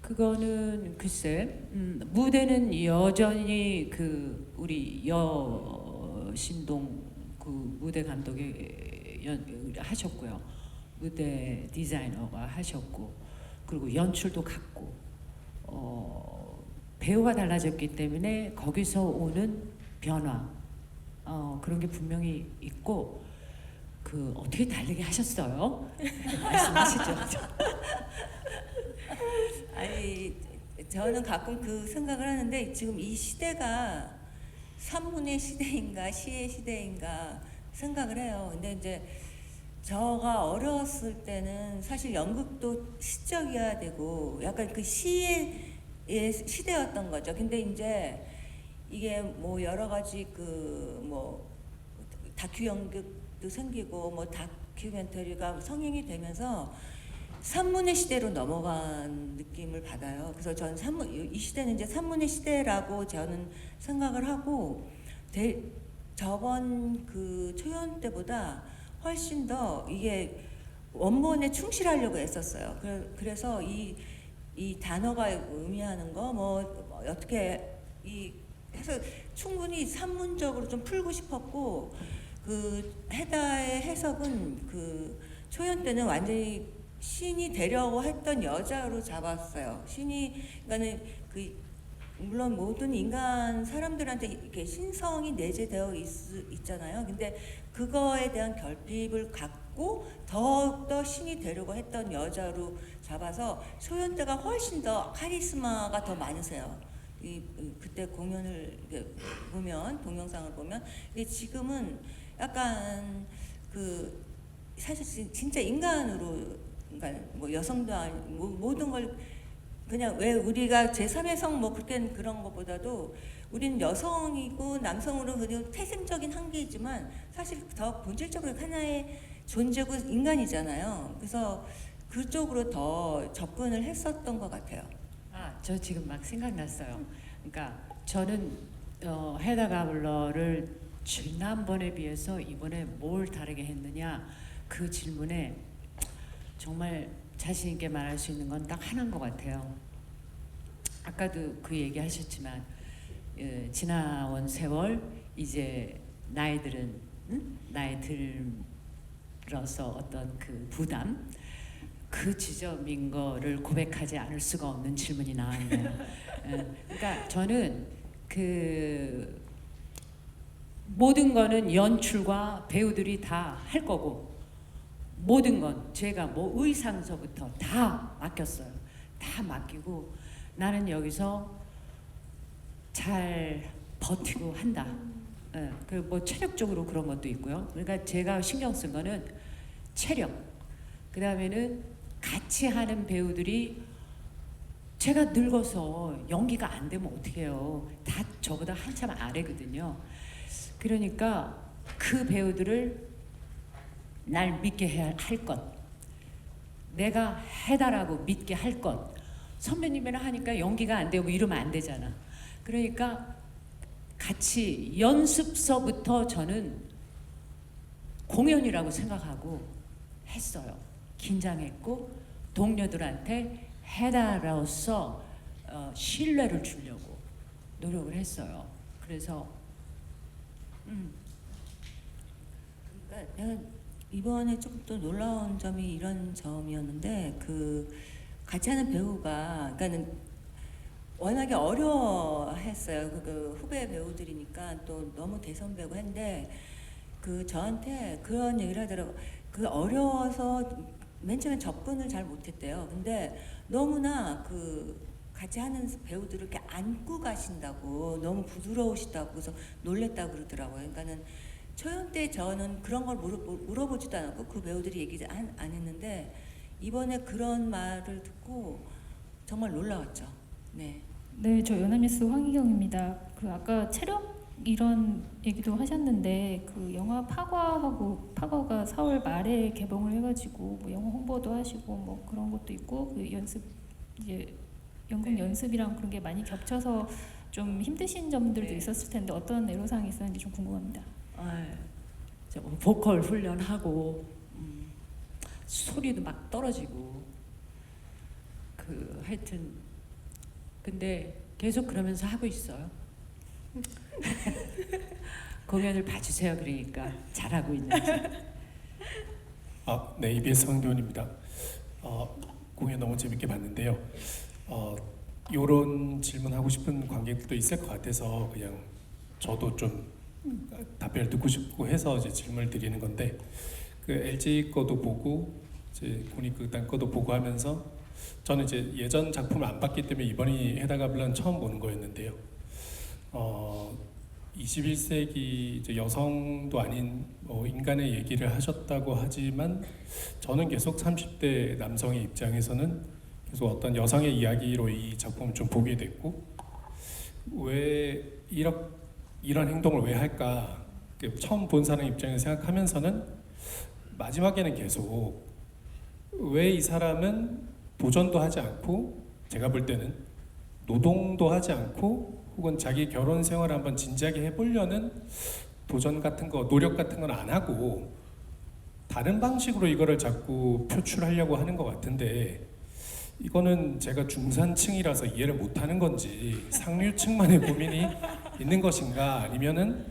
그거는 글쎄, 무대는 여전히 우리 여신동 무대 감독이 하셨고요. 무대 디자이너가 하셨고, 그리고 연출도 같고, 배우가 달라졌기 때문에 거기서 오는 변화, 그런 게 분명히 있고, 어떻게 다르게 하셨어요? 말씀하시죠. 아니, 저는 가끔 그 생각을 하는데, 지금 이 시대가 산문의 시대인가 시의 시대인가 생각을 해요. 근데 이제 저가 어려웠을 때는 사실 연극도 시적이어야 되고 약간 시의 시대였던 거죠. 근데 이제 이게 뭐 여러 가지 그 뭐 다큐 연극도 생기고 뭐 다큐멘터리가 성행이 되면서 산문의 시대로 넘어간 느낌을 받아요. 그래서 전 이 시대는 이제 산문의 시대라고 저는 생각을 하고 저번 그 초연 때보다 훨씬 더 이게 원본에 충실하려고 했었어요. 그래서 이 단어가 의미하는 거 뭐 어떻게 이 해서 충분히 산문적으로 좀 풀고 싶었고 그 해다의 해석은 그 초연 때는 완전히 신이 되려고 했던 여자로 잡았어요. 신이 그러니까는 그 물론 모든 인간 사람들한테 이렇게 신성이 내재되어 있잖아요. 근데 그거에 대한 결핍을 갖고 더욱더 신이 되려고 했던 여자로 잡아서 초연 때가 훨씬 더 카리스마가 더 많으세요. 그때 공연을 보면 동영상을 보면 지금은 약간 그 사실 진짜 인간으로 그러니까 뭐 여성도 아니고 모든 걸 그냥 왜 우리가 제3의 성 뭐 그런 것보다도 우리는 여성이고 남성으로 그냥 태생적인 한계이지만 사실 더 본질적으로 하나의 존재고 인간이잖아요. 그래서 그쪽으로 더 접근을 했었던 것 같아요. 저 지금 막 생각났어요. 그러니까 저는 헤다 가블러를 지난번에 비해서 이번에 뭘 다르게 했느냐 그 질문에 정말 자신 있게 말할 수 있는 건 딱 하나인 것 같아요. 아까도 그 얘기 하셨지만 지나온 세월 이제 나이들은 나이 들어서 어떤 그 부담 그 지점인 거를 고백하지 않을 수가 없는 질문이 나왔네요. 그러니까 저는 그 모든 거는 연출과 배우들이 다 할 거고 모든 건 제가 뭐 의상서부터 다 맡겼어요. 다 맡기고 나는 여기서 잘 버티고 한다. 그리고 뭐 체력적으로 그런 것도 있고요. 그러니까 제가 신경 쓴 거는 체력. 그 다음에는 같이 하는 배우들이 제가 늙어서 연기가 안 되면 어떡해요. 다 저보다 한참 아래거든요. 그러니까 그 배우들을 날 믿게 할 것, 내가 해달라고 믿게 할 것. 선배님이랑 하니까 연기가 안 되고 이러면 안 되잖아. 그러니까 같이 연습서부터 저는 공연이라고 생각하고 했어요. 긴장했고 동료들한테 해달라로서 신뢰를 주려고 노력을 했어요. 그래서 그러니까 내가 이번에 조금 또 놀라운 점이 이런 점이었는데 그 같이 하는 배우가 그러니까는 워낙에 어려워했어요. 그 후배 배우들이니까 또 너무 대선배고 했는데 그 저한테 그런 얘기를 하더라고. 그 어려워서 맨 처음에 접근을 잘 못했대요. 근데 너무나 그 같이 하는 배우들을 이렇게 안고 가신다고 너무 부드러우시다고 그래서 놀랬다고 그러더라고요. 그러니까는 초연 때 저는 그런 걸 물어보지도 않았고 그 배우들이 얘기 안 했는데 이번에 그런 말을 듣고 정말 놀라웠죠. 네. 네, 저 연합뉴스 황희경입니다. 그 아까 체력 이런 얘기도 하셨는데 그 영화 파과가 4월 말에 개봉을 해가지고 뭐 영화 홍보도 하시고 뭐 그런 것도 있고 그 연습 이제 연극 연습이랑 그런 게 많이 겹쳐서 좀 힘드신 점들도 있었을 텐데 어떤 애로사항이 있었는지 좀 궁금합니다. 보컬 훈련하고 소리도 막 떨어지고 그 하여튼 근데 계속 그러면서 하고 있어요. 공연을 봐주세요. 그러니까 잘하고 있는지. 네, EBS 황교훈입니다. 공연 너무 재밌게 봤는데요. 이런 질문하고 싶은 관객들도 있을 것 같아서 그냥 저도 좀 답변을 듣고 싶고 해서 이제 질문을 드리는 건데 그 LG 거도 보고 이제 국립극단 거도 보고 하면서 저는 이제 예전 작품을 안 봤기 때문에 이번이 헤다 가블러는 처음 보는 거였는데요. 21세기 이제 여성도 아닌 인간의 얘기를 하셨다고 하지만 저는 계속 30대 남성의 입장에서는 계속 어떤 여성의 이야기로 이 작품을 좀 보게 됐고 왜 이런 행동을 왜 할까? 처음 본 사람 입장에서 생각하면서는 마지막에는 계속 왜 이 사람은 도전도 하지 않고, 제가 볼 때는 노동도 하지 않고 혹은 자기 결혼 생활을 한번 진지하게 해보려는 도전 같은 거, 노력 같은 건 안 하고 다른 방식으로 이거를 자꾸 표출하려고 하는 것 같은데, 이거는 제가 중산층이라서 이해를 못하는 건지 상류층만의 고민이 있는 것인가, 아니면은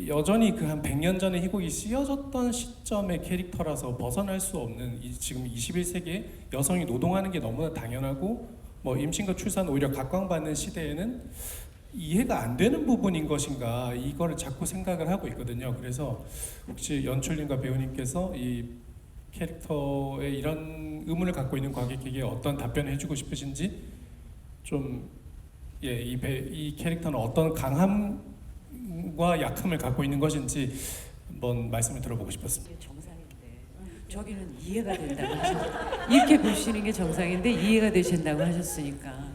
여전히 그 한 100년 전에 희곡이 쓰여졌던 시점의 캐릭터라서 벗어날 수 없는 지금 21세기에 여성이 노동하는 게 너무나 당연하고 뭐 임신과 출산 오히려 각광받는 시대에는 이해가 안 되는 부분인 것인가, 이거를 자꾸 생각을 하고 있거든요. 그래서 혹시 연출님과 배우님께서 이 캐릭터에 이런 의문을 갖고 있는 관객에게 어떤 답변을 해주고 싶으신지, 좀 이 캐릭터는 어떤 강함과 약함을 갖고 있는 것인지 한번 말씀을 들어보고 싶었습니다. 정상인데 저기는 이해가 된다고 하셨, 이렇게 보시는 게 정상인데 이해가 되신다고 하셨으니까.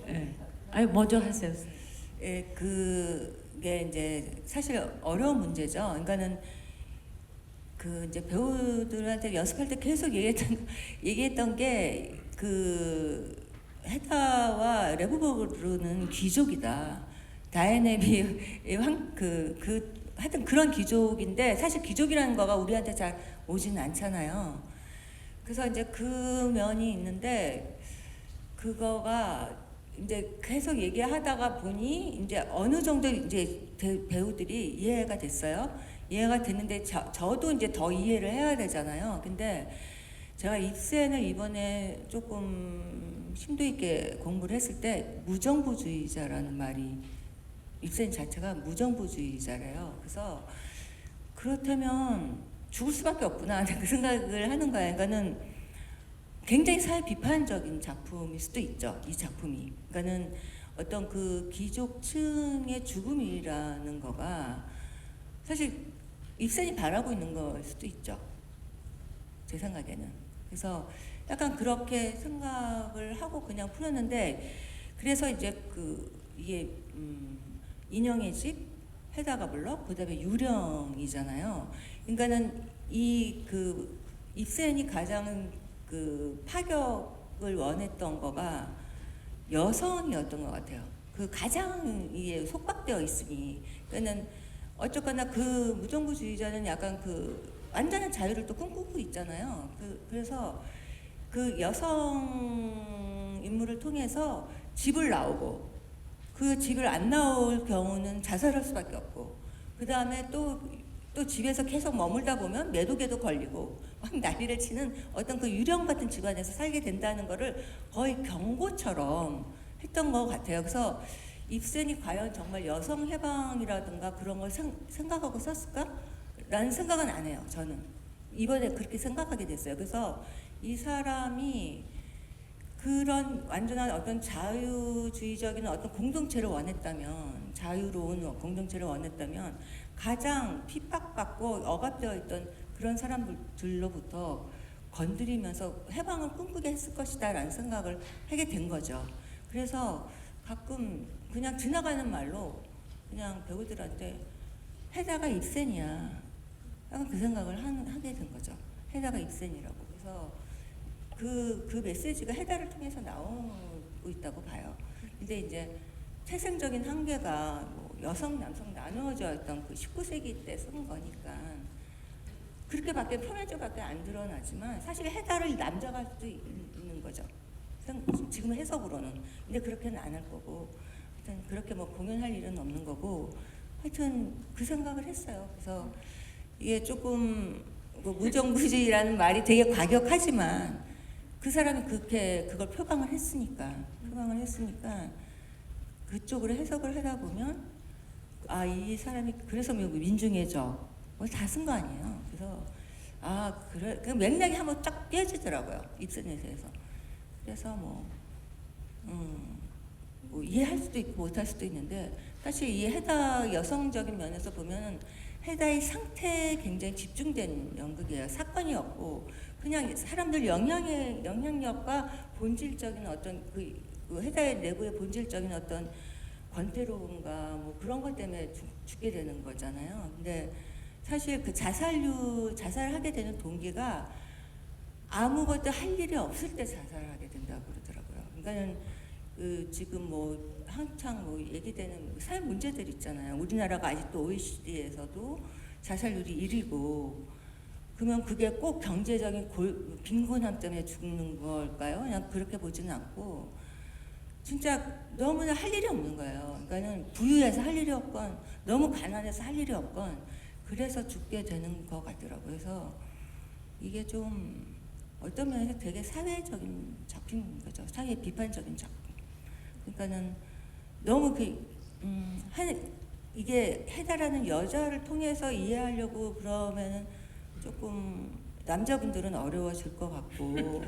네. 아니 먼저 하세요. 예, 그게 이제 사실 어려운 문제죠. 그러니까는 그 이제 배우들한테 연습할 때 계속 얘기했던 게 그 헤다와 레브버그는 귀족이다. 다이애네비 하여튼 그런 귀족인데, 사실 귀족이라는 거가 우리한테 잘 오지는 않잖아요. 그래서 이제 그 면이 있는데, 그거가 이제 계속 얘기하다가 보니 이제 어느 정도 이제 배우들이 이해가 됐어요. 이해가 됐는데 저도 이제 더 이해를 해야 되잖아요. 근데 제가 입센을 이번에 조금 심도 있게 공부를 했을 때 무정부주의자라는 말이, 입센 자체가 무정부주의자래요. 그래서 그렇다면 죽을 수밖에 없구나 그 생각을 하는 거예요. 그러니까는 굉장히 사회 비판적인 작품일 수도 있죠, 이 작품이. 그러니까는 어떤 그 귀족층의 죽음이라는 거가 사실 입센이 바라고 있는 걸 수도 있죠, 제 생각에는. 그래서 약간 그렇게 생각을 하고 그냥 풀었는데, 그래서 이제 이게 인형의 집, 헤다가 블럭, 그다음에 유령이잖아요. 그러니까는 입센이 가장 파격을 원했던 거가 여성이었던 것 같아요. 가장 이게 속박되어 있으니. 그러니까는 어쨌거나 그 무정부주의자는 약간 완전한 자유를 또 꿈꾸고 있잖아요. 그래서 그 여성 인물을 통해서 집을 나오고, 그 집을 안 나올 경우는 자살할 수밖에 없고, 그 다음에 또 집에서 계속 머물다 보면 매독에도 걸리고 막 난리를 치는 어떤 그 유령 같은 집안에서 살게 된다는 거를 거의 경고처럼 했던 것 같아요. 그래서 입센이 과연 정말 여성 해방이라든가 그런 걸 생각하고 썼을까? 라는 생각은 안 해요, 저는. 이번에 그렇게 생각하게 됐어요. 그래서 이 사람이 그런 완전한 어떤 자유주의적인 어떤 공동체를 원했다면, 자유로운 공동체를 원했다면 가장 핍박받고 억압되어 있던 그런 사람들로부터 건드리면서 해방을 꿈꾸게 했을 것이다 라는 생각을 하게 된 거죠. 그래서 가끔 그냥 지나가는 말로 그냥 배우들한테 헤다가 입센이야, 약간 그 생각을 하게 된 거죠. 헤다가 입센이라고. 그래서 그 메시지가 헤다를 통해서 나오고 있다고 봐요. 근데 이제 태생적인 한계가 뭐 여성, 남성 나누어져 있던 그 19세기 때 쓴 거니까 그렇게밖에 표면적밖에 안 드러나지만, 사실 헤다를 남자가 할 수도 있는 거죠, 지금 해석으로는. 근데 그렇게는 안 할 거고, 하여튼 그렇게 뭐 공연할 일은 없는 거고, 하여튼 그 생각을 했어요. 그래서 이게 조금 무정부주의라는 말이 되게 과격하지만 그 사람이 그걸 표방을 했으니까 그쪽으로 해석을 하다 보면 이 사람이 그래서 민중해져 뭘 다 쓴 거 아니에요. 그래서 그래, 그 맥락이 한번 쫙 떼어지더라고요, 입센에 대해서. 그래서 뭐 이해할 수도 있고 못할 수도 있는데, 사실 이 헤다 여성적인 면에서 보면 헤다의 상태에 굉장히 집중된 연극이에요. 사건이 없고 그냥 사람들 영향력과 본질적인 어떤 그 헤다의 내부의 본질적인 어떤 권태로움과 뭐 그런 것 때문에 죽게 되는 거잖아요. 근데 사실 그 자살하게 되는 동기가 아무것도 할 일이 없을 때 자살하게 된다고 그러더라고요. 그러니까는 그 지금 뭐 한창 뭐 얘기되는 사회 문제들 있잖아요. 우리나라가 아직도 OECD에서도 자살률이 1위고, 그러면 그게 꼭 경제적인 빈곤함 때문에 죽는 걸까요? 그냥 그렇게 보지는 않고 진짜 너무나 할 일이 없는 거예요. 그러니까는 부유해서 할 일이 없건 너무 가난해서 할 일이 없건 그래서 죽게 되는 것 같더라고요. 그래서 이게 좀 어떤 면에서 되게 사회적인 작품인 거죠. 사회 비판적인 작품. 그러니까는 너무 이게 해다라는 여자를 통해서 이해하려고 그러면은 조금 남자분들은 어려워질 것 같고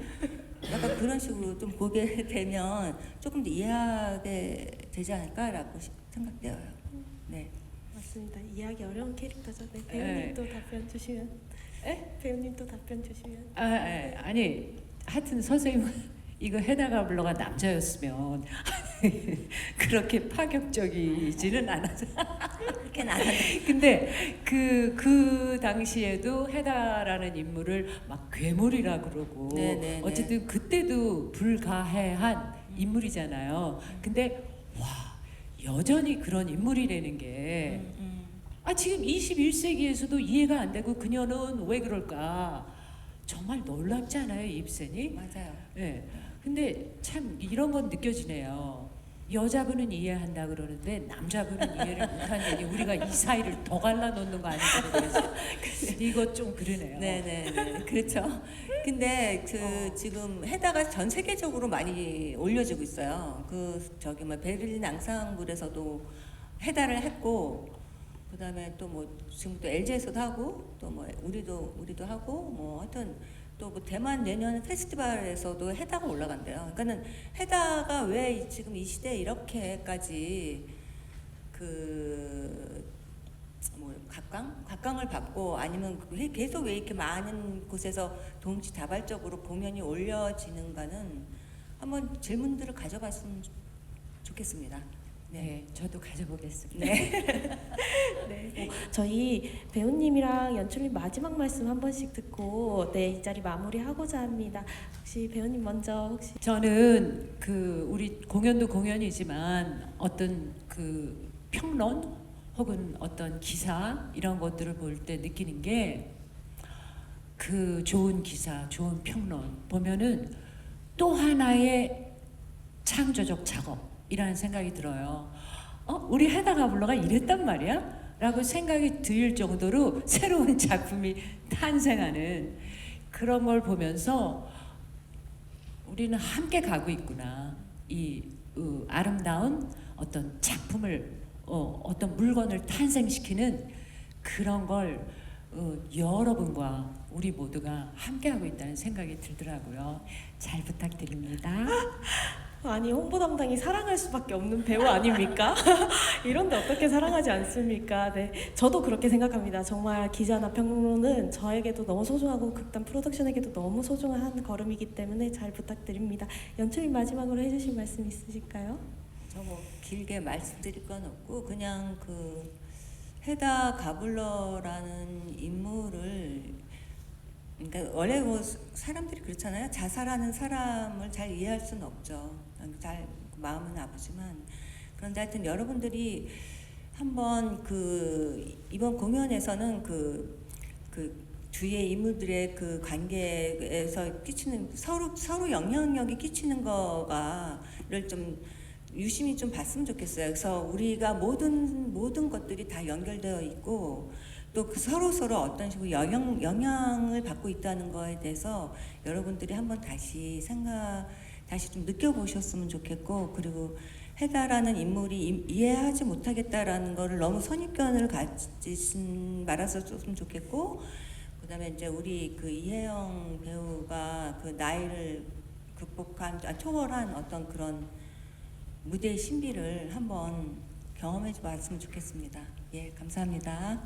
약간 그런 식으로 좀 보게 되면 조금 더 이해하게 되지 않을까라고 생각돼요. 네. 맞습니다. 이해하기 어려운 캐릭터죠. 네, 배우님도 답변 주시면. 배우님도 답변 주시면. 아니 하여튼 선생님은 이거 해다가 불러가 남자였으면 그렇게 파격적이지는 않아서 그렇게는 안 하네. 근데 그 당시에도 해다라는 인물을 막 괴물이라 그러고 네네네. 어쨌든 그때도 불가해한 인물이잖아요. 근데 와 여전히 그런 인물이라는 게 지금 21세기에서도 이해가 안 되고 그녀는 왜 그럴까 정말 놀랍지 않아요, 입센이? 맞아요. 네. 근데 참 이런 건 느껴지네요. 여자분은 이해한다 그러는데 남자분은 이해를 못하는 게 우리가 이 사이를 더 갈라놓는 거 아닌가 모르겠어요. 이거 좀 그러네요. 네네 그렇죠. 근데 지금 해다가 전 세계적으로 많이 올려지고 있어요. 뭐 베를린 앙상블에서도 해다를 했고, 그다음에 또 뭐 지금 또 LG에서도 하고 또 뭐 우리도 하고 뭐 하여튼 또 뭐 대만 내년 페스티벌에서도 해다가 올라간대요. 그러니까는 해다가 왜 지금 이 시대에 이렇게까지 뭐 각광을 받고 아니면 계속 왜 이렇게 많은 곳에서 동시다발적으로 공연이 올려지는가는 한번 질문들을 가져봤으면 좋겠습니다. 네, 저도 가져보겠습니다. 네. 네. 저희 배우님이랑 연출님 마지막 말씀 한 번씩 듣고 이 자리 마무리하고자 합니다. 혹시 배우님 먼저 혹시 저는 우리 공연도 공연이지만 어떤 평론 혹은 어떤 기사 이런 것들을 볼 때 느끼는 게 좋은 기사, 좋은 평론 보면은 또 하나의 창조적 작업이라는 생각이 들어요. 우리 해다가 불러가 이랬단 말이야? 라고 생각이 들 정도로 새로운 작품이 탄생하는 그런 걸 보면서 우리는 함께 가고 있구나. 이 아름다운 어떤 작품을 어떤 물건을 탄생시키는 그런 걸 여러분과 우리 모두가 함께하고 있다는 생각이 들더라고요. 잘 부탁드립니다. 아니 홍보 담당이 사랑할 수밖에 없는 배우 아닙니까? 이런데 어떻게 사랑하지 않습니까? 네, 저도 그렇게 생각합니다. 정말 기자나 평론은 저에게도 너무 소중하고 극단 프로덕션에게도 너무 소중한 걸음이기 때문에 잘 부탁드립니다. 연출님 마지막으로 해주실 말씀 있으실까요? 저 뭐 길게 말씀드릴 건 없고 그냥 해다 가블러라는 인물을, 그러니까 원래 뭐 사람들이 그렇잖아요. 자살하는 사람을 잘 이해할 수는 없죠. 잘 마음은 아프지만, 그런데 하여튼 여러분들이 한번 이번 공연에서는 주위의 인물들의 관계에서 끼치는 서로 영향력이 끼치는 거가를 좀 유심히 좀 봤으면 좋겠어요. 그래서 우리가 모든 것들이 다 연결되어 있고 또 서로 어떤 식으로 영향을 받고 있다는 거에 대해서 여러분들이 한번 다시 좀 느껴보셨으면 좋겠고, 그리고 해다라는 인물이 이해하지 못하겠다라는 거를 너무 선입견을 가지신 말았었으면 좋겠고, 그다음에 이제 우리 이혜영 배우가 나이를 초월한 어떤 그런 무대의 신비를 한번 경험해 봤으면 좋겠습니다. 예, 감사합니다.